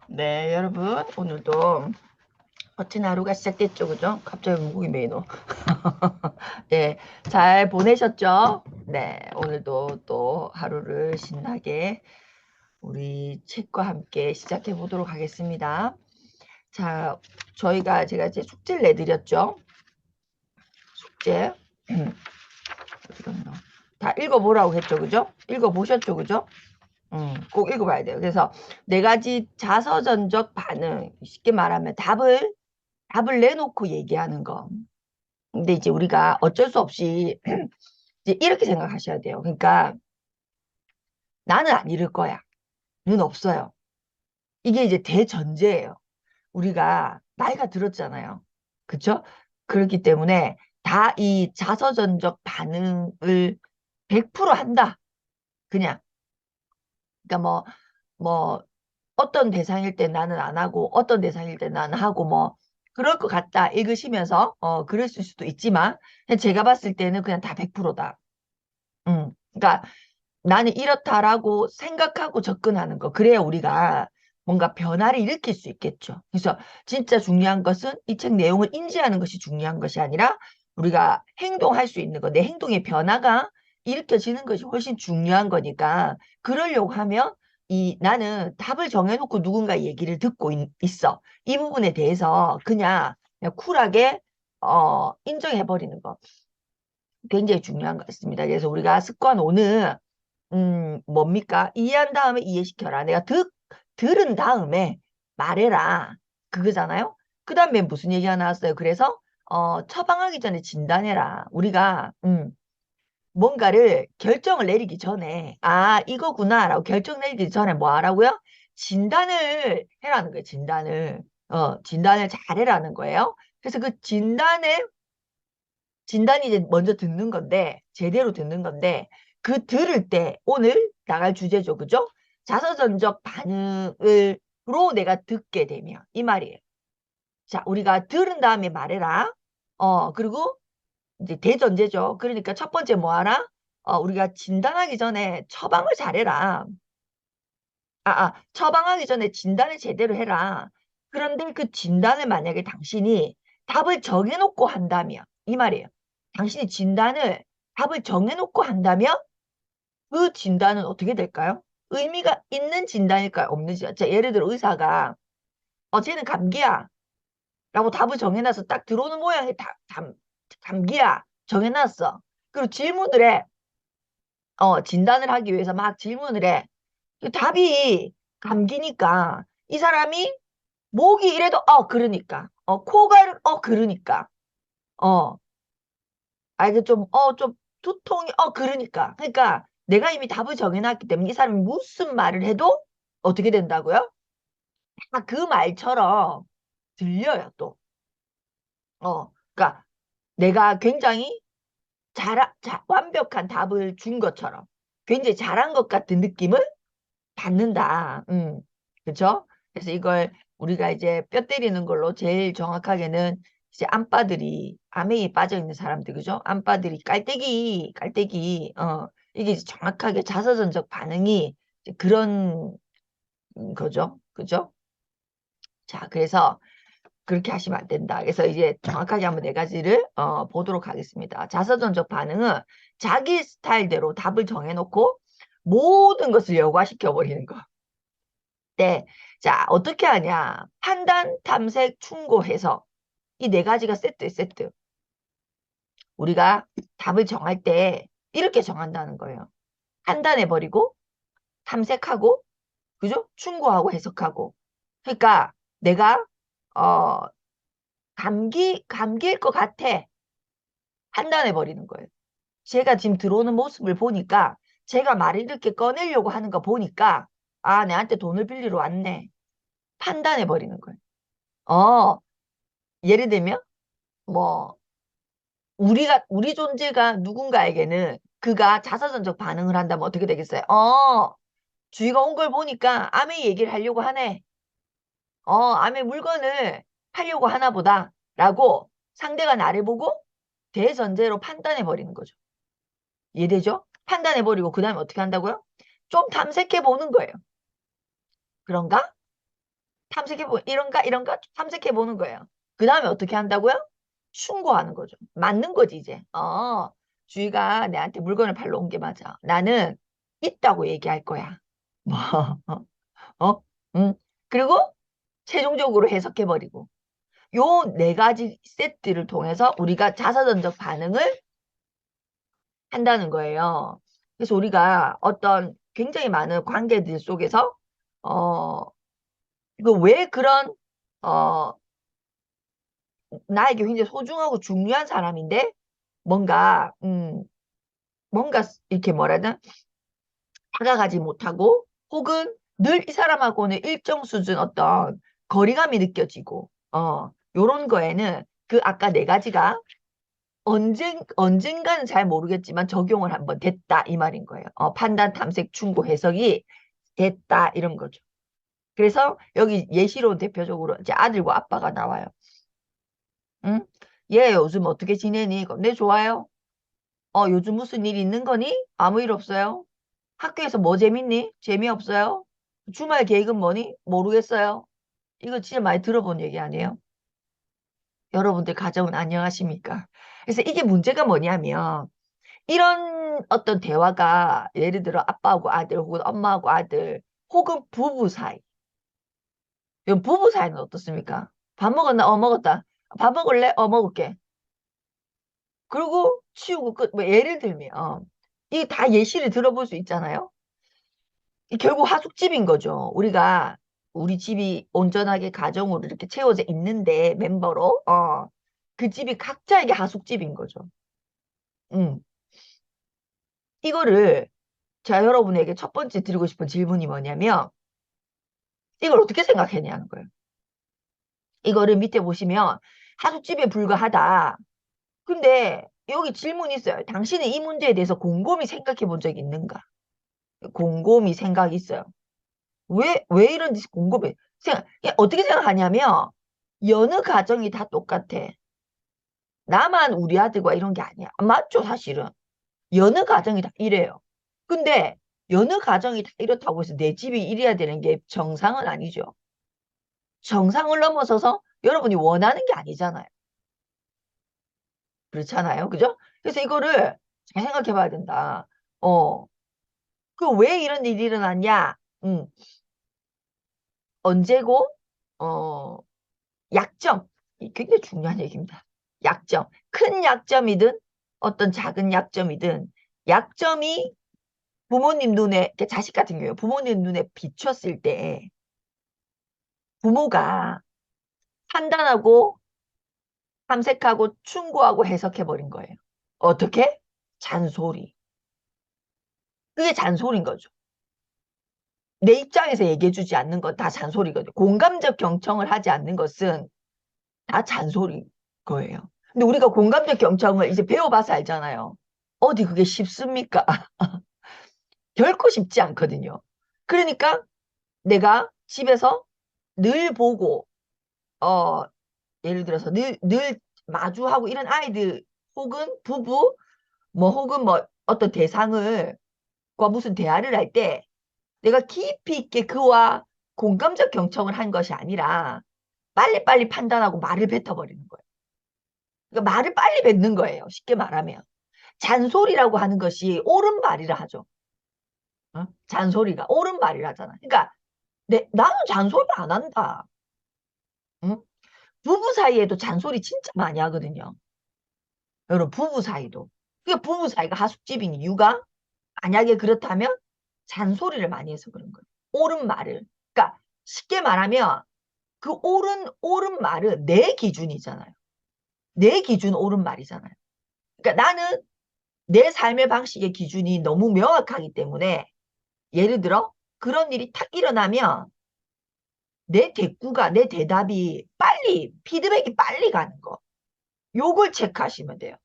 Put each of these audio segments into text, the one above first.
네, 여러분, 오늘도 멋진 하루가 시작됐죠, 그죠? 갑자기 물고기 메이노. 네, 잘 보내셨죠? 네, 오늘도 또 하루를 신나게 우리 책과 함께 시작해 보도록 하겠습니다. 자, 제가 이제 숙제를 내드렸죠? 숙제. 어디 갔나? 다 읽어보라고 했죠, 그죠? 읽어보셨죠, 그죠? 꼭 읽어봐야 돼요. 그래서 네 가지 자서전적 반응, 쉽게 말하면 답을 내놓고 얘기하는 거. 근데 이제 우리가 어쩔 수 없이 이제 이렇게 생각하셔야 돼요. 그러니까 나는 안 이럴 거야. 는 없어요. 이게 이제 대전제예요. 우리가 나이가 들었잖아요. 그쵸? 그렇기 때문에 다 이 자서전적 반응을 100% 한다. 그냥. 그러니까 뭐, 어떤 대상일 때 나는 안 하고 어떤 대상일 때 나는 하고 뭐 그럴 것 같다 읽으시면서 그랬을 수도 있지만 제가 봤을 때는 그냥 다 100%다. 그러니까 나는 이렇다라고 생각하고 접근하는 거. 그래야 우리가 뭔가 변화를 일으킬 수 있겠죠. 그래서 진짜 중요한 것은 이 책 내용을 인지하는 것이 중요한 것이 아니라 우리가 행동할 수 있는 거, 내 행동의 변화가 일으켜지는 것이 훨씬 중요한 거니까 그러려고 하면 나는 답을 정해놓고 누군가 얘기를 듣고 있어. 이 부분에 대해서 그냥 쿨하게 인정해버리는 거. 굉장히 중요한 것 같습니다. 그래서 우리가 습관 5는 뭡니까? 이해한 다음에 이해시켜라. 내가 들은 다음에 말해라. 그거잖아요. 그 다음에 무슨 얘기가 나왔어요? 그래서 처방하기 전에 진단해라. 우리가 뭔가를 결정을 내리기 전에 이거구나 라고 결정 내리기 전에 뭐 하라고요? 진단을 해라는 거예요. 진단을 잘해라는 거예요. 그래서 그 진단이 이제 먼저 듣는 건데, 제대로 듣는 건데, 그 들을 때, 오늘 나갈 주제죠. 그죠? 자서전적 반응으로 내가 듣게 되면, 이 말이에요. 자, 우리가 들은 다음에 말해라. 그리고 이제 대전제죠. 그러니까 첫 번째 뭐 하라? 우리가 진단하기 전에 처방을 잘해라. 처방하기 전에 진단을 제대로 해라. 그런데 그 진단을 만약에 당신이 답을 정해놓고 한다면, 이 말이에요. 당신이 답을 정해놓고 한다면 그 진단은 어떻게 될까요? 의미가 있는 진단일까요? 없는 진단? 자, 예를 들어 의사가 쟤는 감기야 라고 답을 정해놔서 딱 들어오는 모양의 감기야 정해놨어. 그리고 질문을 해. 진단을 하기 위해서 막 질문을 해. 그 답이 감기니까 이 사람이 목이 이래도 그러니까 코가 그러니까 어 이게 좀 두통이 그러니까 내가 이미 답을 정해놨기 때문에 이 사람이 무슨 말을 해도 어떻게 된다고요? 그 말처럼 들려요 또. 그러니까 내가 굉장히 완벽한 답을 준 것처럼 굉장히 잘한 것 같은 느낌을 받는다. 그쵸? 그래서 이걸 우리가 이제 뼈 때리는 걸로 제일 정확하게는 이제 암에 빠져 있는 사람들, 그죠? 암빠들이 깔때기, 이게 이제 정확하게 자서전적 반응이 이제 그런 거죠. 그죠? 자, 그래서 그렇게 하시면 안 된다. 그래서 이제 정확하게 한번 네 가지를 보도록 하겠습니다. 자서전적 반응은 자기 스타일대로 답을 정해놓고 모든 것을 여과시켜 버리는 거. 네. 자, 어떻게 하냐? 판단, 탐색, 충고, 해석. 이 네 가지가 세트. 우리가 답을 정할 때 이렇게 정한다는 거예요. 판단해버리고, 탐색하고, 그죠? 충고하고, 해석하고. 그러니까 내가, 어, 감기일 것 같아. 판단해버리는 거예요. 제가 지금 들어오는 모습을 보니까, 제가 말을 이렇게 꺼내려고 하는 거 보니까, 내한테 돈을 빌리러 왔네. 판단해버리는 거예요. 예를 들면, 뭐 우리 존재가 누군가에게는 그가 자사전적 반응을 한다면 어떻게 되겠어요? 주위가 온 걸 보니까 아메 얘기를 하려고 하네. 아메 물건을 팔려고 하나 보다. 라고 상대가 나를 보고 대전제로 판단해 버리는 거죠. 이해되죠? 판단해 버리고 그 다음에 어떻게 한다고요? 좀 탐색해 보는 거예요. 그런가? 이런가 탐색해 보는 거예요. 그 다음에 어떻게 한다고요? 충고하는 거죠. 맞는 거지 이제. 주희가 내한테 물건을 팔러 온 게 맞아. 나는 있다고 얘기할 거야. 뭐, 어? 응. 그리고 최종적으로 해석해 버리고. 요 네 가지 세트를 통해서 우리가 자사전적 반응을 한다는 거예요. 그래서 우리가 어떤 굉장히 많은 관계들 속에서 어, 이거 왜 그런 어, 나에게 굉장히 소중하고 중요한 사람인데 뭔가 뭔가 이렇게 뭐라 해야 되나 다가가지 못하고 혹은 늘 이 사람하고는 일정 수준 어떤 거리감이 느껴지고 요런 거에는 그 아까 네 가지가 언젠가는 잘 모르겠지만 적용을 한번 됐다 이 말인 거예요. 판단, 탐색, 충고, 해석이 됐다 이런 거죠. 그래서 여기 예시로 대표적으로 이제 아들과 아빠가 나와요. 응? 얘 요즘 어떻게 지내니? 네, 좋아요. 요즘 무슨 일 있는 거니? 아무 일 없어요. 학교에서 뭐 재밌니? 재미없어요. 주말 계획은 뭐니? 모르겠어요. 이거 진짜 많이 들어본 얘기 아니에요? 여러분들 가정은 안녕하십니까? 그래서 이게 문제가 뭐냐면 이런 어떤 대화가 예를 들어 아빠하고 아들 혹은 엄마하고 아들 혹은 부부 사이. 이건 부부 사이는 어떻습니까? 밥 먹었나? 먹었다. 밥 먹을래? 먹을게. 그리고 치우고 끝. 뭐 예를 들면 이게 다 예시를 들어볼 수 있잖아요. 이 결국 하숙집인 거죠. 우리 집이 온전하게 가정으로 이렇게 채워져 있는데 멤버로 그 집이 각자에게 하숙집인 거죠. 음. 이거를 제가 여러분에게 첫 번째 드리고 싶은 질문이 뭐냐면 이걸 어떻게 생각했냐는 거예요. 이거를 밑에 보시면 하숙집에 불과하다. 근데 여기 질문이 있어요. 당신은 이 문제에 대해서 곰곰이 생각해 본 적이 있는가? 곰곰이 생각이 있어요. 왜 이런지 궁금해. 어떻게 생각하냐면, 여느 가정이 다 똑같아. 나만 우리 아들과 이런 게 아니야. 맞죠, 사실은. 여느 가정이 다 이래요. 근데, 여느 가정이 다 이렇다고 해서 내 집이 이래야 되는 게 정상은 아니죠. 정상을 넘어서서 여러분이 원하는 게 아니잖아요. 그렇잖아요. 그죠? 그래서 이거를 잘 생각해 봐야 된다. 어, 왜 이런 일이 일어났냐? 음, 언제고, 어, 약점. 이 굉장히 중요한 얘기입니다. 약점. 큰 약점이든 어떤 작은 약점이든 약점이 부모님 눈에, 이렇게 자식 같은 경우에 부모님 눈에 비쳤을 때 부모가 판단하고 탐색하고 충고하고 해석해버린 거예요. 어떻게? 잔소리. 그게 잔소리인 거죠. 내 입장에서 얘기해주지 않는 건 다 잔소리거든요. 공감적 경청을 하지 않는 것은 다 잔소리 거예요. 근데 우리가 공감적 경청을 이제 배워봐서 알잖아요. 어디 그게 쉽습니까? 결코 쉽지 않거든요. 그러니까 내가 집에서 늘 보고, 어, 예를 들어서 늘 마주하고 이런 아이들 혹은 부부, 뭐 혹은 뭐 어떤 대상을, 과 무슨 대화를 할 때 내가 깊이 있게 그와 공감적 경청을 한 것이 아니라 빨리빨리 판단하고 말을 뱉어버리는 거예요. 그러니까 말을 빨리 뱉는 거예요. 쉽게 말하면. 잔소리라고 하는 것이 옳은 말이라 하죠. 잔소리가 옳은 말이라잖아. 그러니까 나는 잔소리 안 한다. 응? 부부 사이에도 잔소리 진짜 많이 하거든요. 여러분 부부 사이도. 그게 부부 사이가 하숙집인 이유가 만약에 그렇다면 잔소리를 많이 해서 그런 거예요. 옳은 말을. 그러니까 쉽게 말하면 그 옳은 말은 내 기준이잖아요. 내 기준 옳은 말이잖아요. 그러니까 나는 내 삶의 방식의 기준이 너무 명확하기 때문에 예를 들어 그런 일이 탁 일어나면 내 대답이 빨리, 피드백이 빨리 가는 거. 요걸 체크하시면 돼요.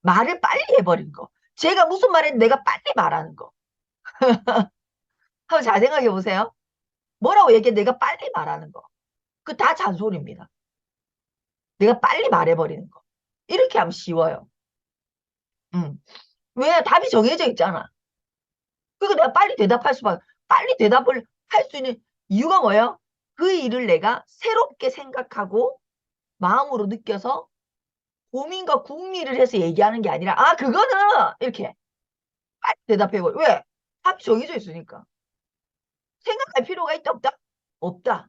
말을 빨리 해버린 거. 제가 무슨 말했는데 내가 빨리 말하는 거. 한번 잘 생각해 보세요. 뭐라고 얘기해? 내가 빨리 말하는 거. 그 다 잔소리입니다. 내가 빨리 말해버리는 거. 이렇게 하면 쉬워요. 왜? 답이 정해져 있잖아. 그러니까 내가 빨리 대답할 수밖에, 빨리 대답을 할 수 있는 이유가 뭐예요? 그 일을 내가 새롭게 생각하고 마음으로 느껴서 고민과 궁리를 해서 얘기하는 게 아니라 아 그거는 이렇게 빨리 대답해버려. 왜? 답이 정해져 있으니까. 생각할 필요가 있다 없다? 없다.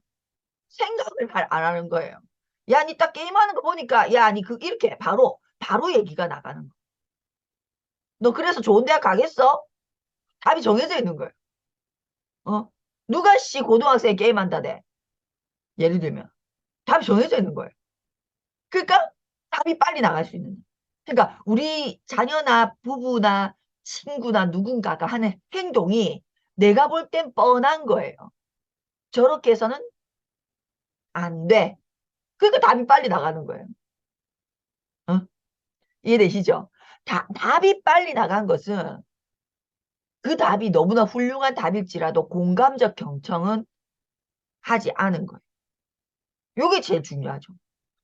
생각을 안 하는 거예요. 야, 니 딱 게임하는 거 보니까 야, 니 그 이렇게 바로 얘기가 나가는 거. 너 그래서 좋은 대학 가겠어? 답이 정해져 있는 거예요. 어? 누가 씨 고등학생 게임한다대. 예를 들면 답이 정해져 있는 거예요. 그러니까 답이 빨리 나갈 수 있는. 그러니까 우리 자녀나 부부나 친구나 누군가가 하는 행동이 내가 볼 땐 뻔한 거예요. 저렇게 해서는 안 돼. 그러니까 답이 빨리 나가는 거예요. 어? 이해되시죠? 답이 빨리 나간 것은 그 답이 너무나 훌륭한 답일지라도 공감적 경청은 하지 않은 거예요. 이게 제일 중요하죠.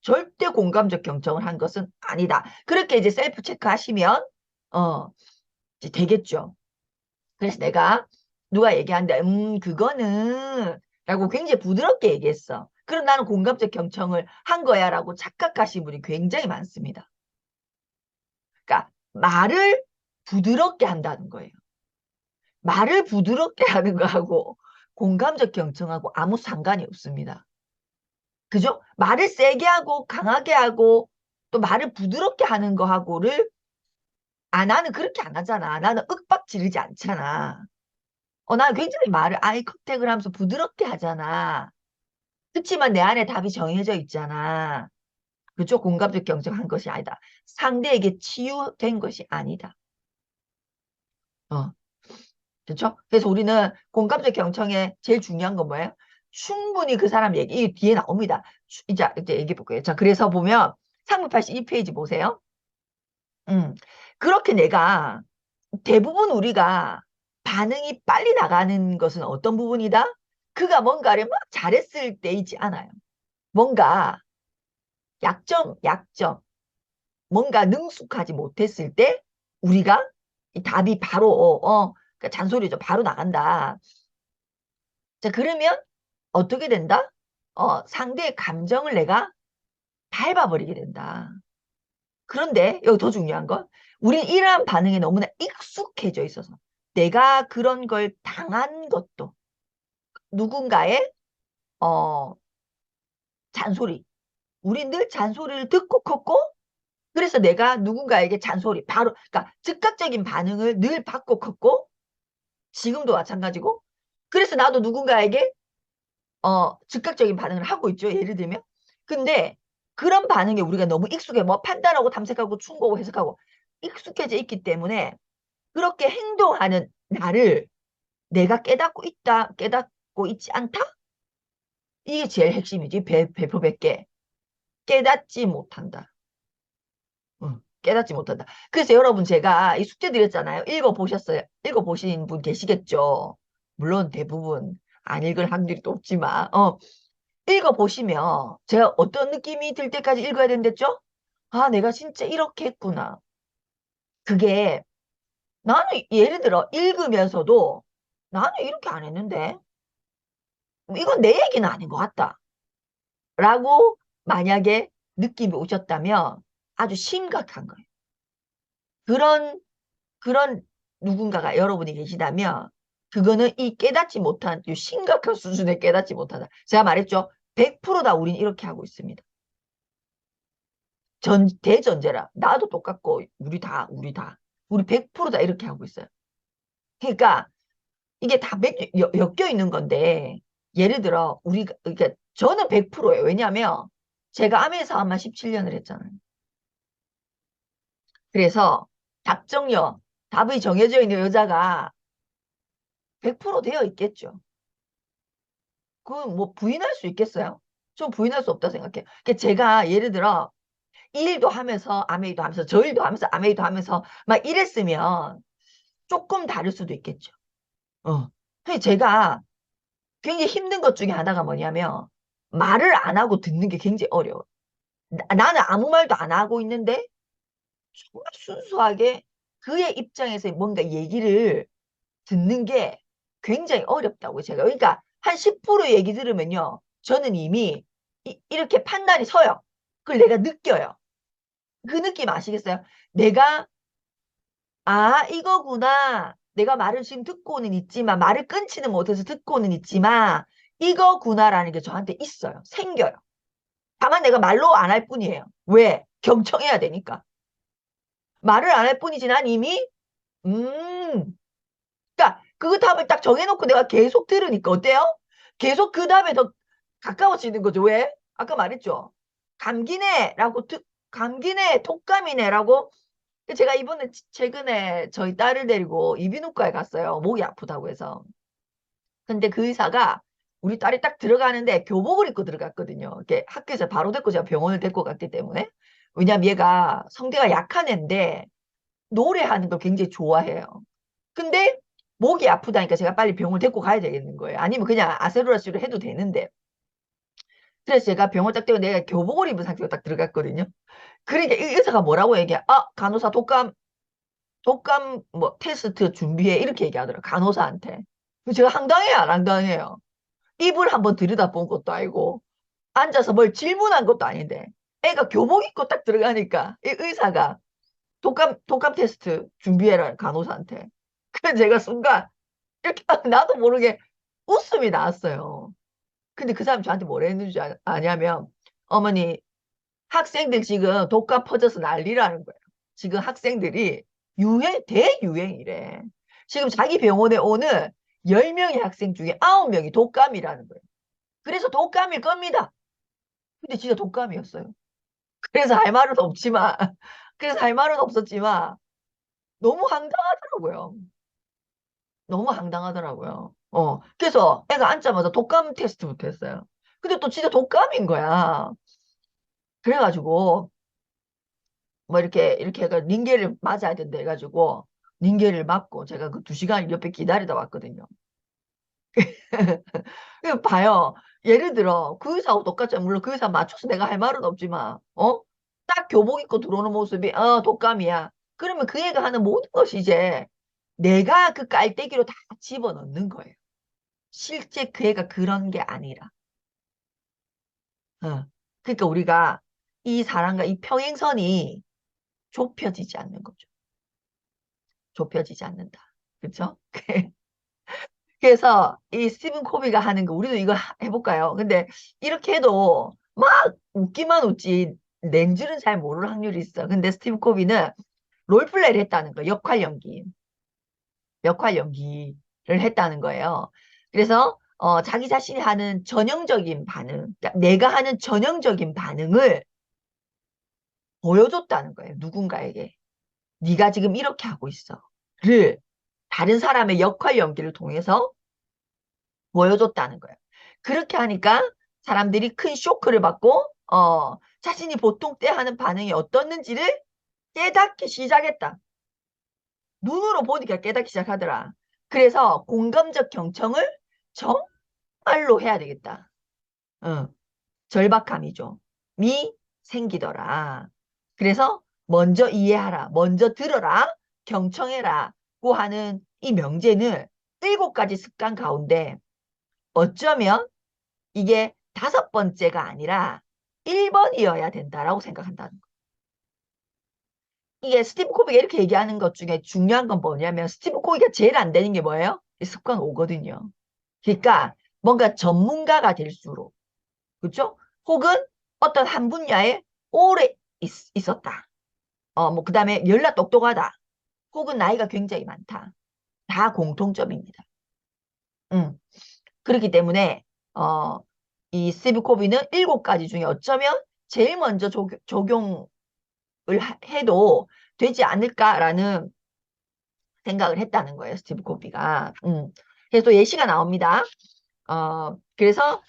절대 공감적 경청을 한 것은 아니다. 그렇게 이제 셀프 체크 하시면 이제 되겠죠. 그래서 내가 누가 얘기하는데 그거는 라고 굉장히 부드럽게 얘기했어. 그럼 나는 공감적 경청을 한 거야 라고 착각하시는 분이 굉장히 많습니다. 그러니까 말을 부드럽게 한다는 거예요. 말을 부드럽게 하는 거하고 공감적 경청하고 아무 상관이 없습니다. 그죠? 말을 세게 하고 강하게 하고 또 말을 부드럽게 하는 거하고를 나는 그렇게 안 하잖아. 나는 윽박 지르지 않잖아. 나는 굉장히 말을 아이 컨택을 하면서 부드럽게 하잖아. 그렇지만 내 안에 답이 정해져 있잖아. 그죠? 공감적 경청한 것이 아니다. 상대에게 치유된 것이 아니다. 어. 그렇죠? 그래서 우리는 공감적 경청에 제일 중요한 건 뭐예요? 충분히 그 사람 얘기, 이 뒤에 나옵니다. 이제 얘기해 볼게요. 자, 그래서 보면 382페이지 보세요. 그렇게 내가 대부분 우리가 반응이 빨리 나가는 것은 어떤 부분이다? 그가 뭔가를 막 잘했을 때이지 않아요. 뭔가 약점, 뭔가 능숙하지 못했을 때 우리가 이 답이 바로 그러니까 잔소리죠. 바로 나간다. 자, 그러면 어떻게 된다? 상대의 감정을 내가 밟아버리게 된다. 그런데 여기 더 중요한 건 우린 이러한 반응에 너무나 익숙해져 있어서 내가 그런 걸 당한 것도 누군가의 어, 잔소리. 우린 늘 잔소리를 듣고 컸고 그래서 내가 누군가에게 잔소리 바로 그러니까 즉각적인 반응을 늘 받고 컸고 지금도 마찬가지고 그래서 나도 누군가에게 즉각적인 반응을 하고 있죠. 예를 들면. 근데 그런 반응에 우리가 너무 익숙해 뭐 판단하고 탐색하고 충고하고 해석하고 익숙해져 있기 때문에 그렇게 행동하는 나를 내가 깨닫고 있지 않다? 이게 제일 핵심이지. 배포 100개. 깨닫지 못한다. 깨닫지 못한다. 그래서 여러분 제가 이 숙제 드렸잖아요. 읽어보셨어요? 읽어보신 분 계시겠죠? 물론 대부분 안 읽을 확률이 높지만 읽어보시면 제가 어떤 느낌이 들 때까지 읽어야 된댔죠? 아, 내가 진짜 이렇게 했구나. 그게 나는 예를 들어 읽으면서도 나는 이렇게 안 했는데 이건 내 얘기는 아닌 것 같다. 라고 만약에 느낌이 오셨다면 아주 심각한 거예요. 그런 누군가가 여러분이 계시다면 그거는 이 깨닫지 못한 이 심각한 수준의 깨닫지 못하다. 제가 말했죠. 100%다 우린 이렇게 하고 있습니다. 대전제라. 나도 똑같고 우리 100%다 이렇게 하고 있어요. 그러니까 이게 다 엮여 있는 건데 예를 들어 우리가 그러니까 저는 100%예요. 왜냐하면 제가 암에서만 17년을 했잖아요. 그래서 답정여 답이 정해져 있는 여자가 100% 되어 있겠죠. 그 뭐 부인할 수 있겠어요? 좀 부인할 수 없다 생각해요. 그러니까 제가 예를 들어 이 일도 하면서 아메이도 하면서 저 일도 하면서 아메이도 하면서 막 이랬으면 조금 다를 수도 있겠죠. 근데 제가 굉장히 힘든 것 중에 하나가 뭐냐면 말을 안 하고 듣는 게 굉장히 어려워. 나는 아무 말도 안 하고 있는데 정말 순수하게 그의 입장에서 뭔가 얘기를 듣는 게 굉장히 어렵다고 제가. 그러니까 한 10% 얘기 들으면요. 저는 이미 이렇게 판단이 서요. 그걸 내가 느껴요. 그 느낌 아시겠어요? 내가 이거구나. 내가 말을 지금 듣고는 있지만 말을 끊지는 못해서 듣고는 있지만 이거구나라는 게 저한테 있어요. 생겨요. 다만 내가 말로 안 할 뿐이에요. 왜? 경청해야 되니까. 말을 안 할 뿐이지 난 이미 그러니까 그 답을 딱 정해놓고 내가 계속 들으니까 어때요? 계속 그 답에 더 가까워지는 거죠. 왜? 아까 말했죠. 감기네라고 감기네 독감이네라고 제가 이번에 최근에 저희 딸을 데리고 이비인후과에 갔어요. 목이 아프다고 해서. 근데 그 의사가 우리 딸이 딱 들어가는데 교복을 입고 들어갔거든요. 이렇게 학교에서 바로 데리고 제가 병원을 데리고 갔기 때문에. 왜냐면 얘가 성대가 약한 애인데 노래하는 걸 굉장히 좋아해요. 근데 목이 아프다니까 제가 빨리 병원을 데리고 가야 되겠는 거예요. 아니면 그냥 아세로라시로 해도 되는데. 그래서 제가 병원 딱 데리고 내가 교복을 입은 상태로 딱 들어갔거든요. 그러니까 이 의사가 뭐라고 얘기해? 간호사 독감 뭐 테스트 준비해 이렇게 얘기하더라고요. 간호사한테. 제가 황당해요, 안 황당해요? 입을 한번 들여다본 것도 아니고 앉아서 뭘 질문한 것도 아닌데 애가 교복 입고 딱 들어가니까 이 의사가 독감 테스트 준비해라 간호사한테. 그래서 제가 순간 이렇게 나도 모르게 웃음이 나왔어요. 근데 그 사람이 저한테 뭐라 했는지 아냐면 어머니 학생들 지금 독감 퍼져서 난리라는 거예요. 지금 학생들이 대유행이래. 지금 자기 병원에 오는 10명의 학생 중에 9명이 독감이라는 거예요. 그래서 독감일 겁니다. 근데 진짜 독감이었어요. 그래서 할 말은 없지만, 그래서 할 말은 없었지만, 너무 황당하더라고요. 너무 황당하더라고요. 그래서 애가 앉자마자 독감 테스트부터 했어요. 근데 또 진짜 독감인 거야. 그래가지고, 뭐 이렇게 해가 링겔을 맞아야 된다 해가지고 링겔을 맞고 제가 그 2시간 옆에 기다리다 왔거든요. 그 봐요. 예를 들어 그 의사하고 똑같죠. 물론 그 의사 맞춰서 내가 할 말은 없지만 딱 교복 입고 들어오는 모습이 독감이야. 그러면 그 애가 하는 모든 것이 이제 내가 그 깔때기로 다 집어넣는 거예요. 실제 그 애가 그런 게 아니라. 그러니까 우리가 이 사람과 이 평행선이 좁혀지지 않는 거죠. 좁혀지지 않는다. 그렇죠? 그래서 이 스티븐 코비가 하는 거 우리도 이거 해볼까요? 근데 이렇게 해도 막 웃기만 웃지 낸 줄은 잘 모를 확률이 있어. 근데 스티븐 코비는 롤플레이를 했다는 거, 역할 연기를 했다는 거예요. 그래서 자기 자신이 하는 전형적인 반응, 그러니까 내가 하는 전형적인 반응을 보여줬다는 거예요. 누군가에게. 네가 지금 이렇게 하고 있어. 를 다른 사람의 역할 연기를 통해서 보여줬다는 거예요. 그렇게 하니까 사람들이 큰 쇼크를 받고 자신이 보통 때 하는 반응이 어떻는지를 깨닫기 시작했다. 눈으로 보니까 깨닫기 시작하더라. 그래서 공감적 경청을 정말로 해야 되겠다. 절박함이죠. 미 생기더라. 그래서 먼저 이해하라. 먼저 들어라. 경청해라. 고 하는 이 명제는 7가지 습관 가운데 어쩌면 이게 5번째가 아니라 1번이어야 된다라고 생각한다는 거. 이게 스티브 코비가 이렇게 얘기하는 것 중에 중요한 건 뭐냐면 스티브 코비가 제일 안 되는 게 뭐예요? 습관 5거든요. 그러니까 뭔가 전문가가 될수록 그렇죠? 혹은 어떤 한 분야에 오래 있었다. 뭐 그다음에 연락 똑똑하다. 혹은 나이가 굉장히 많다. 다 공통점입니다. 음. 그렇기 때문에 이 스티브 코비는 7가지 중에 어쩌면 제일 먼저 적용을 해도 되지 않을까라는 생각을 했다는 거예요. 스티브 코비가. 그래서 또 예시가 나옵니다. 그래서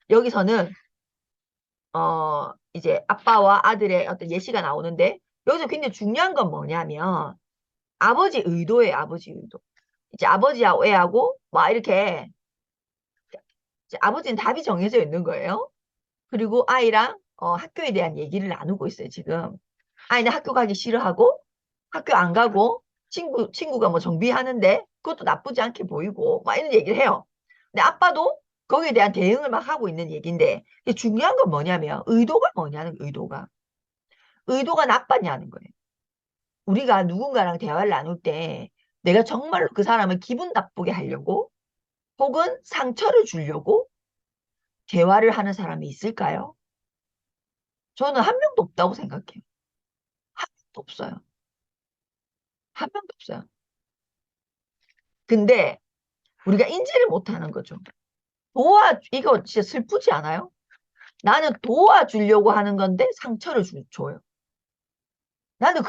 여기서는 이제 아빠와 아들의 어떤 예시가 나오는데 여기서 굉장히 중요한 건 뭐냐면 아버지 의도예요. 아버지 의도. 이제 아버지하고 애하고 막 이렇게 이제 아버지는 답이 정해져 있는 거예요. 그리고 아이랑 학교에 대한 얘기를 나누고 있어요, 지금. 아이는 학교 가기 싫어하고 학교 안 가고 친구가 뭐 정비하는데 그것도 나쁘지 않게 보이고 막 이런 얘기를 해요. 근데 아빠도 거기에 대한 대응을 막 하고 있는 얘기인데 중요한 건 뭐냐면 의도가 뭐냐는 의도가. 의도가 나빴냐는 거예요. 우리가 누군가랑 대화를 나눌 때 내가 정말로 그 사람을 기분 나쁘게 하려고 혹은 상처를 주려고 대화를 하는 사람이 있을까요? 저는 한 명도 없다고 생각해요. 한 명도 없어요. 한 명도 없어요. 근데 우리가 인지를 못하는 거죠. 이거 진짜 슬프지 않아요? 나는 도와주려고 하는 건데 상처를 줘요. 나는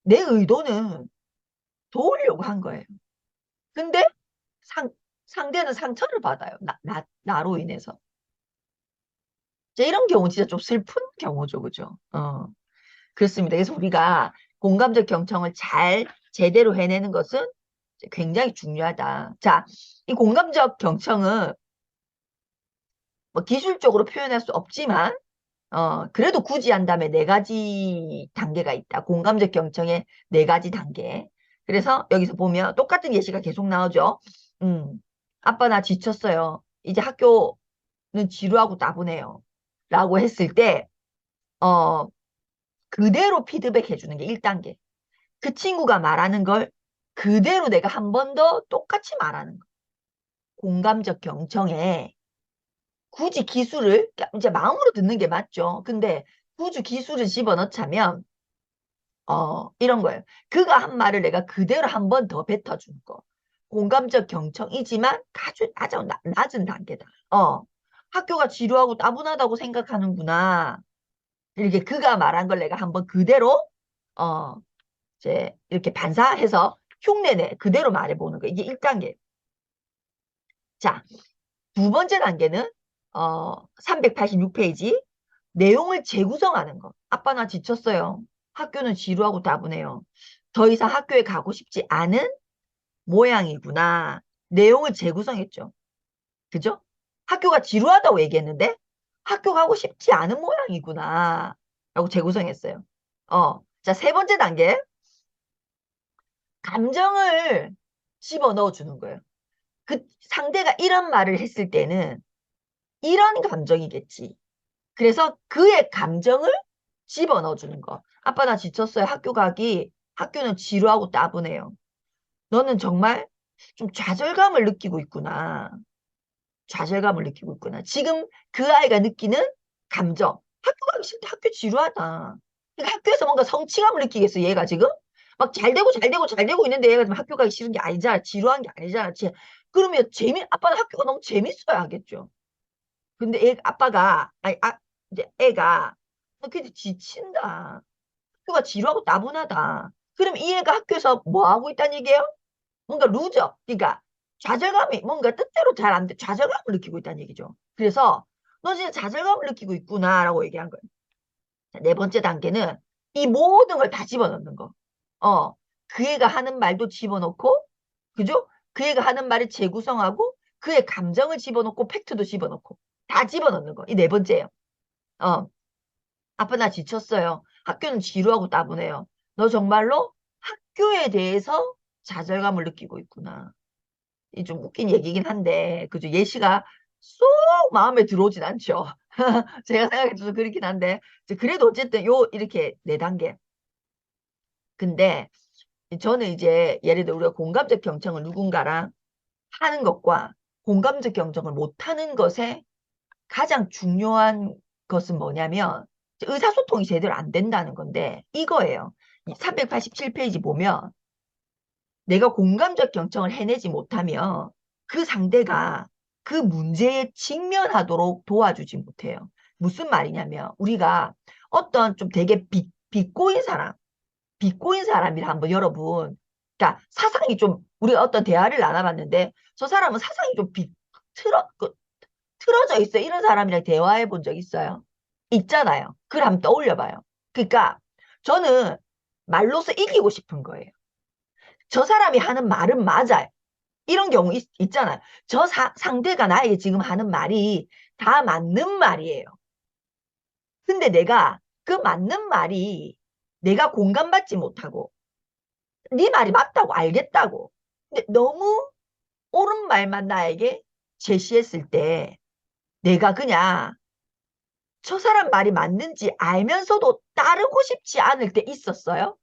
내 의도는 도우려고 한 거예요. 근데 상, 상대는 상처를 받아요. 나로 인해서. 이런 경우 진짜 좀 슬픈 경우죠. 그죠? 그렇습니다. 그래서 우리가 공감적 경청을 제대로 해내는 것은 굉장히 중요하다. 자, 이 공감적 경청은 뭐 기술적으로 표현할 수 없지만, 그래도 굳이 한다면 네 가지 단계가 있다. 공감적 경청의 네 가지 단계. 그래서 여기서 보면 똑같은 예시가 계속 나오죠. 음, 아빠 나 지쳤어요. 이제 학교는 지루하고 따분해요. 라고 했을 때, 어, 그대로 피드백 해주는 게 1단계. 그 친구가 말하는 걸 그대로 내가 한 번 더 똑같이 말하는 거. 공감적 경청에 굳이 기술을 이제 마음으로 듣는 게 맞죠. 근데 굳이 기술을 집어넣자면 이런 거예요. 그가 한 말을 내가 그대로 한 번 더 뱉어주는 거. 공감적 경청이지만 아주 낮은 단계다. 학교가 지루하고 따분하다고 생각하는구나. 이렇게 그가 말한 걸 내가 한번 그대로 어, 이제 이렇게 반사해서 흉내내 그대로 말해보는 거. 이게 1단계. 자, 두 번째 단계는 386페이지 내용을 재구성하는 거. 아빠 나 지쳤어요. 학교는 지루하고 따분해요. 더 이상 학교에 가고 싶지 않은 모양이구나. 내용을 재구성했죠. 그죠? 학교가 지루하다고 얘기했는데 학교 가고 싶지 않은 모양이구나. 라고 재구성했어요. 자, 세 번째 단계. 감정을 집어넣어 주는 거예요. 그 상대가 이런 말을 했을 때는 이런 감정이겠지. 그래서 그의 감정을 집어넣어 주는 거. 아빠 나 지쳤어요. 학교는 지루하고 따분해요. 너는 정말 좀 좌절감을 느끼고 있구나. 좌절감을 느끼고 있구나. 지금 그 아이가 느끼는 감정. 학교 가기 싫다. 학교 지루하다. 그러니까 학교에서 뭔가 성취감을 느끼겠어. 얘가 지금 막 잘 되고 잘 되고 잘 되고 있는데 얘가 지금 학교 가기 싫은 게 아니잖아. 지루한 게 아니잖아. 그러면 아빠는 학교가 너무 재밌어야 하겠죠. 근데 아빠가 아니 이제 애가 근데 지친다. 학교가 지루하고 따분하다. 그럼 이 애가 학교에서 뭐 하고 있다는 얘기예요? 뭔가 루저. 그러니까 좌절감이 뭔가 뜻대로 잘 안 돼. 좌절감을 느끼고 있다는 얘기죠. 그래서 너 진짜 좌절감을 느끼고 있구나라고 얘기한 거예요. 자, 네 번째 단계는 이 모든 걸 다 집어넣는 거. 어, 그 애가 하는 말도 집어넣고, 그죠? 그 애가 하는 말을 재구성하고, 그의 감정을 집어넣고, 팩트도 집어넣고, 다 집어넣는 거. 이 네 번째예요. 어, 아빠 나 지쳤어요. 학교는 지루하고 따분해요. 너 정말로 학교에 대해서 좌절감을 느끼고 있구나. 이 좀 웃긴 얘기긴 한데, 그죠? 예시가 쏙 마음에 들어오진 않죠. 제가 생각해도 그렇긴 한데, 그래도 어쨌든 이렇게 네 단계. 근데 저는 이제 예를 들어 우리가 공감적 경청을 누군가랑 하는 것과 공감적 경청을 못하는 것에 가장 중요한 것은 뭐냐면 의사소통이 제대로 안 된다는 건데 이거예요. 387페이지 보면 내가 공감적 경청을 해내지 못하면 그 상대가 그 문제에 직면하도록 도와주지 못해요. 무슨 말이냐면 우리가 어떤 좀 되게 비꼬인 사람이라 한번 여러분 그러니까 사상이 좀 우리가 어떤 대화를 나눠봤는데 저 사람은 사상이 좀 틀어져 있어요. 이런 사람이랑 대화해 본 적 있어요? 있잖아요. 그걸 한번 떠올려 봐요. 그러니까 저는 말로서 이기고 싶은 거예요. 저 사람이 하는 말은 맞아요. 이런 경우 있잖아요. 상대가 나에게 지금 하는 말이 다 맞는 말이에요. 근데 내가 그 맞는 말이 내가 공감받지 못하고 네 말이 맞다고 알겠다고. 근데 너무 옳은 말만 나에게 제시했을 때 내가 그냥 저 사람 말이 맞는지 알면서도 따르고 싶지 않을 때 있었어요?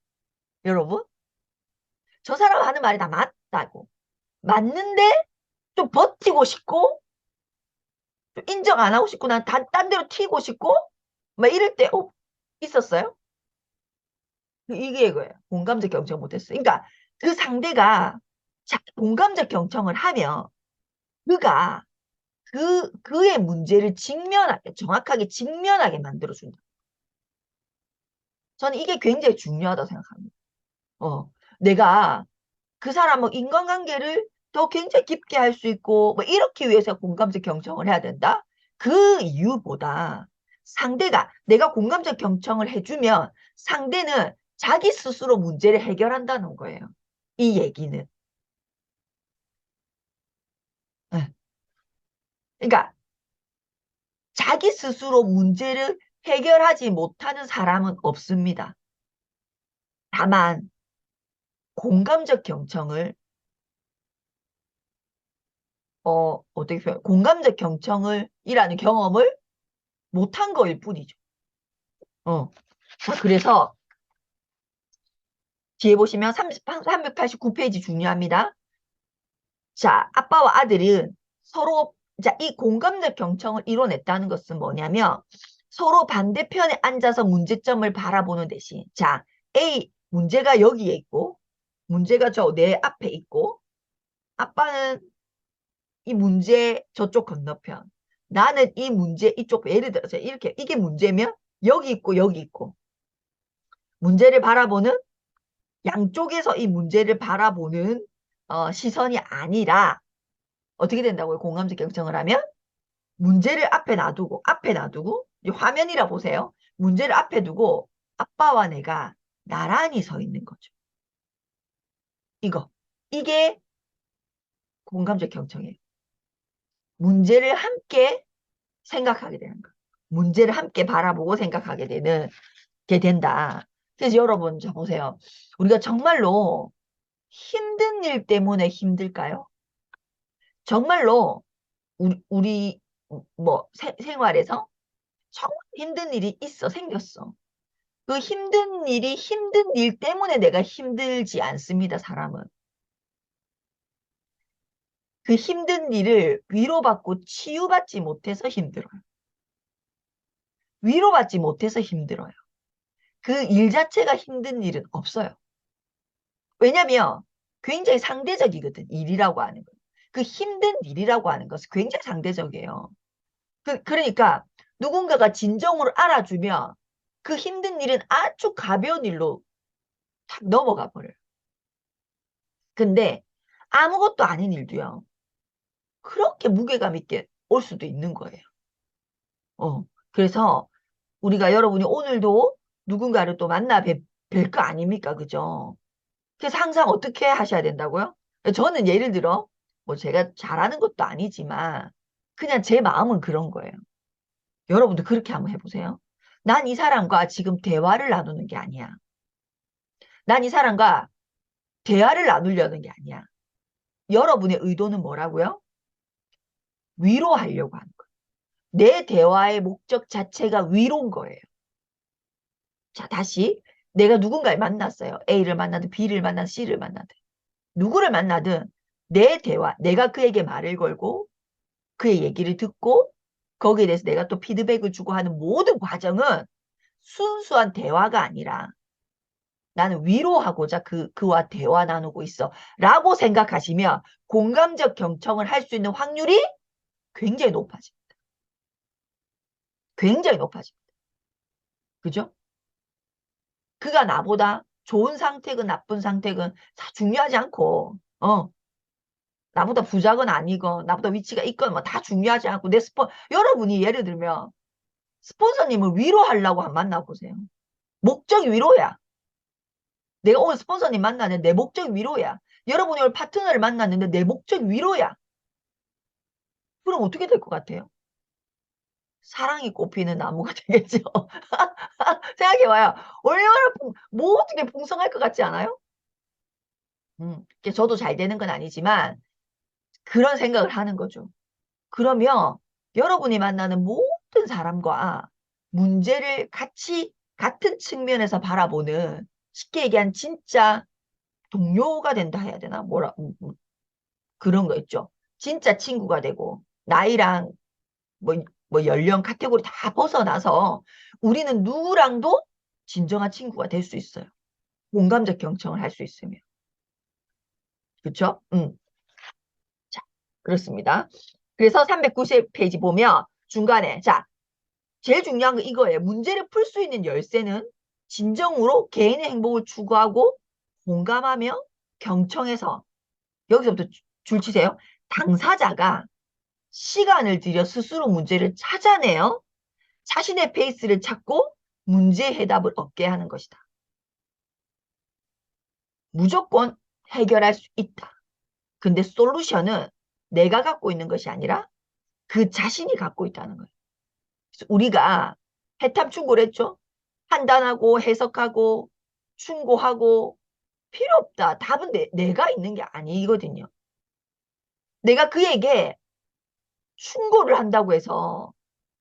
여러분? 저 사람 하는 말이 다 맞다고. 맞는데 좀 버티고 싶고 좀 인정 안 하고 싶고 난 딴 데로 튀고 싶고 막 이럴 때 있었어요? 이게 이거예요. 공감적 경청 못했어요. 그러니까 그 상대가 공감적 경청을 하면 그가 그의 문제를 직면하게, 정확하게 직면하게 만들어준다. 저는 이게 굉장히 중요하다고 생각합니다. 내가 그 사람은 인간관계를 더 굉장히 깊게 할 수 있고, 뭐 이렇게 위해서 공감적 경청을 해야 된다? 그 이유보다 상대가, 내가 공감적 경청을 해주면 상대는 자기 스스로 문제를 해결한다는 거예요. 이 얘기는. 네. 그러니까 자기 스스로 문제를 해결하지 못하는 사람은 없습니다. 다만 공감적 경청을 어떻게 표현? 공감적 경청을 이라는 경험을 못한 거일 뿐이죠. 자, 그래서 뒤에 보시면 389페이지 중요합니다. 자, 아빠와 아들은 서로 자, 이 공감적 경청을 이뤄냈다는 것은 뭐냐면 서로 반대편에 앉아서 문제점을 바라보는 대신 자, A 문제가 여기에 있고 문제가 저 내 앞에 있고 아빠는 이 문제 저쪽 건너편 나는 이 문제 이쪽 예를 들어서 이렇게 이게 문제면 여기 있고 여기 있고 문제를 바라보는 양쪽에서 이 문제를 바라보는 시선이 아니라 어떻게 된다고요? 공감적 경청을 하면 문제를 앞에 놔두고 이 화면이라 보세요. 문제를 앞에 두고 아빠와 내가 나란히 서 있는 거죠. 이게 공감적 경청이에요. 문제를 함께 생각하게 되는 거. 문제를 함께 바라보고 생각하게 되는 게 된다. 그래서 여러분 저 보세요. 우리가 정말로 힘든 일 때문에 힘들까요? 정말로 우리 뭐 생활에서 정말 힘든 일이 생겼어. 그 힘든 일이 힘든 일 때문에 내가 힘들지 않습니다, 사람은. 그 힘든 일을 위로받고 치유받지 못해서 힘들어요. 위로받지 못해서 힘들어요. 그 일 자체가 힘든 일은 없어요. 왜냐면 굉장히 상대적이거든, 일이라고 하는 거. 그 힘든 일이라고 하는 것은 굉장히 상대적이에요. 그러니까 누군가가 진정으로 알아주면 그 힘든 일은 아주 가벼운 일로 탁 넘어가 버려요. 근데 아무것도 아닌 일도요. 그렇게 무게감 있게 올 수도 있는 거예요. 그래서 우리가 여러분이 오늘도 누군가를 또 뵐 거 아닙니까? 그죠? 그래서 항상 어떻게 하셔야 된다고요? 저는 예를 들어 뭐 제가 잘하는 것도 아니지만 그냥 제 마음은 그런 거예요. 여러분도 그렇게 한번 해보세요. 난 이 사람과 지금 대화를 나누는 게 아니야. 난 이 사람과 대화를 나누려는 게 아니야. 여러분의 의도는 뭐라고요? 위로하려고 하는 거예요. 내 대화의 목적 자체가 위로인 거예요. 자, 다시 내가 누군가를 만났어요. A를 만나든 B를 만나든 C를 만나든 누구를 만나든 내 대화, 내가 그에게 말을 걸고 그의 얘기를 듣고 거기에 대해서 내가 또 피드백을 주고 하는 모든 과정은 순수한 대화가 아니라 나는 위로하고자 그와 대화 나누고 있어 라고 생각하시면 공감적 경청을 할 수 있는 확률이 굉장히 높아집니다. 굉장히 높아집니다. 그죠? 그가 나보다 좋은 상태건 나쁜 상태건 다 중요하지 않고 나보다 부자건 아니건 나보다 위치가 있건 뭐 다 중요하지 않고 여러분이 예를 들면 스폰서님을 위로하려고 한 만나보세요. 목적이 위로야. 내가 오늘 스폰서님 만나는데 내 목적이 위로야. 여러분이 오늘 파트너를 만났는데 내 목적이 위로야. 그럼 어떻게 될 것 같아요? 사랑이 꽃피는 나무가 되겠죠. 생각해봐요. 얼마나 모든 게 풍성할 것 같지 않아요? 저도 잘 되는 건 아니지만 그런 생각을 하는 거죠. 그러면 여러분이 만나는 모든 사람과 문제를 같이 같은 측면에서 바라보는 쉽게 얘기한 진짜 동료가 된다 해야 되나? 그런 거 있죠. 진짜 친구가 되고 나이랑 뭐, 뭐 연령 카테고리 다 벗어나서 우리는 누구랑도 진정한 친구가 될 수 있어요. 공감적 경청을 할 수 있으면. 그렇죠? 자, 그렇습니다. 그래서 390페이지 보면 중간에 자, 제일 중요한 건 이거예요. 문제를 풀 수 있는 열쇠는 진정으로 개인의 행복을 추구하고 공감하며 경청해서 여기서부터 줄 치세요. 당사자가 시간을 들여 스스로 문제를 찾아내어 자신의 페이스를 찾고 문제 해답을 얻게 하는 것이다. 무조건 해결할 수 있다. 근데 솔루션은 내가 갖고 있는 것이 아니라 그 자신이 갖고 있다는 거예요. 그래서 우리가 해탐충고를 했죠. 판단하고 해석하고 충고하고 필요 없다. 답은 내가 있는 게 아니거든요. 내가 그에게 충고를 한다고 해서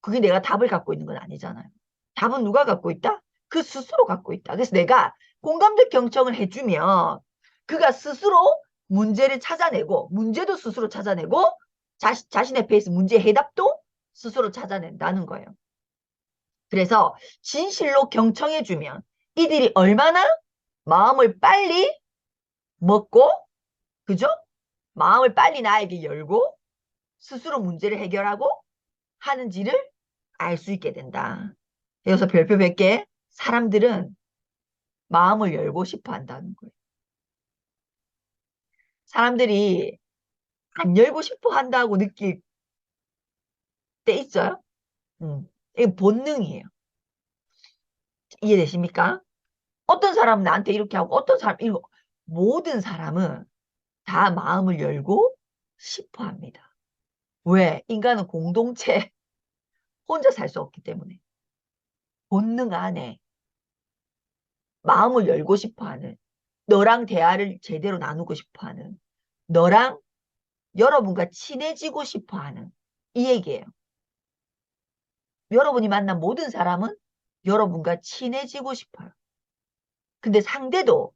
그게 내가 답을 갖고 있는 건 아니잖아요. 답은 누가 갖고 있다? 그 스스로 갖고 있다. 그래서 내가 공감적 경청을 해주면 그가 스스로 문제를 찾아내고 문제도 스스로 찾아내고 자신의 페이스 문제 해답도 스스로 찾아낸다는 거예요. 그래서 진실로 경청해주면 이들이 얼마나 마음을 빨리 먹고 그죠? 마음을 빨리 나에게 열고 스스로 문제를 해결하고 하는지를 알 수 있게 된다. 여기서 별표 100개 사람들은 마음을 열고 싶어 한다는 거예요. 사람들이 안 열고 싶어 한다고 느낄 때 있어요? 이게 본능이에요. 이해되십니까? 어떤 사람은 나한테 이렇게 하고 어떤 사람 이거 모든 사람은 다 마음을 열고 싶어 합니다. 왜? 인간은 공동체 혼자 살 수 없기 때문에 본능 안에 마음을 열고 싶어 하는 너랑 대화를 제대로 나누고 싶어 하는 너랑 여러분과 친해지고 싶어 하는 이 얘기예요. 여러분이 만난 모든 사람은 여러분과 친해지고 싶어요. 근데 상대도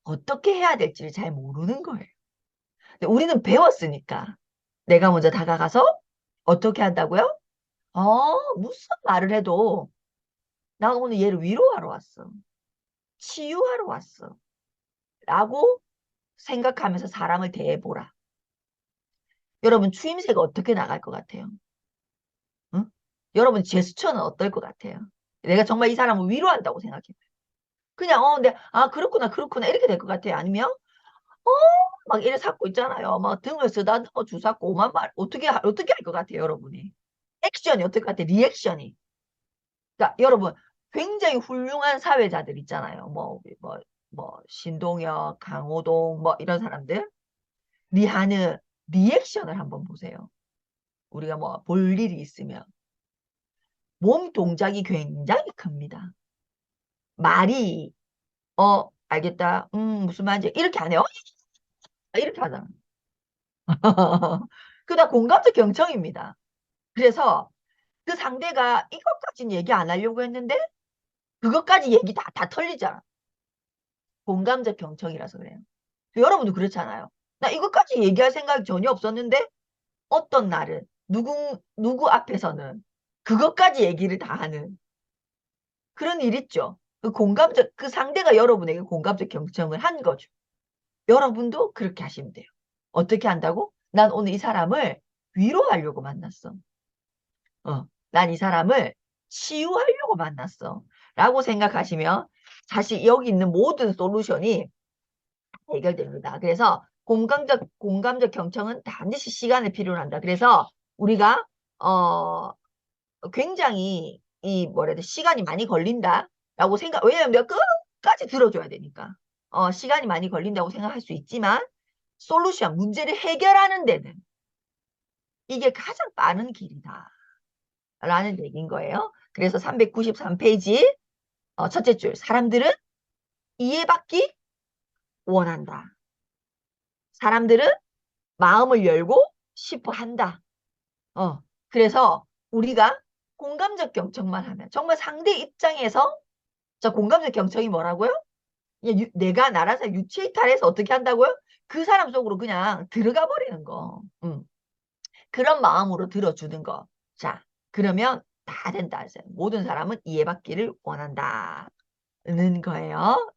어떻게 해야 될지를 잘 모르는 거예요. 근데 우리는 배웠으니까 내가 먼저 다가가서 어떻게 한다고요? 무슨 말을 해도 나 오늘 얘를 위로하러 왔어. 치유하러 왔어. 라고 생각하면서 사람을 대해보라. 여러분 추임새가 어떻게 나갈 것 같아요? 응? 여러분 제스처는 어떨 것 같아요? 내가 정말 이 사람을 위로한다고 생각해요. 그냥 근데 그렇구나 그렇구나 이렇게 될 것 같아요. 아니면 막 이래 삭고 있잖아요. 막 등을 쓰다듬어 주삭고 오만 말 어떻게 할 것 같아요, 여러분이? 액션이 어떨 것 같아요? 리액션이. 그러니까 여러분 굉장히 훌륭한 사회자들 있잖아요. 신동엽, 강호동 뭐 이런 사람들 리하는 리액션을 한번 보세요. 우리가 뭐 볼 일이 있으면 몸 동작이 굉장히 큽니다. 말이 알겠다. 무슨 말인지 이렇게 안 해요. 이렇게 하잖아. 그다 공감적 경청입니다. 그래서 그 상대가 이것까지는 얘기 안 하려고 했는데 그것까지 얘기 다 털리잖아. 공감적 경청이라서 그래요. 여러분도 그렇잖아요. 나 이것까지 얘기할 생각이 전혀 없었는데 어떤 날은 누구 앞에서는 그것까지 얘기를 다 하는 그런 일 있죠. 그 상대가 여러분에게 공감적 경청을 한 거죠. 여러분도 그렇게 하시면 돼요. 어떻게 한다고? 난 오늘 이 사람을 위로하려고 만났어. 난 이 사람을 치유하려고 만났어. 라고 생각하시면 사실 여기 있는 모든 솔루션이 해결됩니다. 그래서 공감적 경청은 반드시 시간을 필요로 한다. 그래서 우리가, 굉장히 뭐라 해야 돼, 시간이 많이 걸린다라고 왜냐면 내가 끝까지 들어줘야 되니까. 시간이 많이 걸린다고 생각할 수 있지만, 문제를 해결하는 데는 이게 가장 빠른 길이다. 라는 얘기인 거예요. 그래서 393페이지, 첫째 줄, 사람들은 이해받기 원한다. 사람들은 마음을 열고 싶어 한다. 그래서 우리가 공감적 경청만 하면 정말 상대 입장에서 자 공감적 경청이 뭐라고요? 내가 나라서 유체이탈해서 어떻게 한다고요? 그 사람 속으로 그냥 들어가 버리는 거. 그런 마음으로 들어주는 거. 자, 그러면 다 된다. 모든 사람은 이해받기를 원한다는 거예요.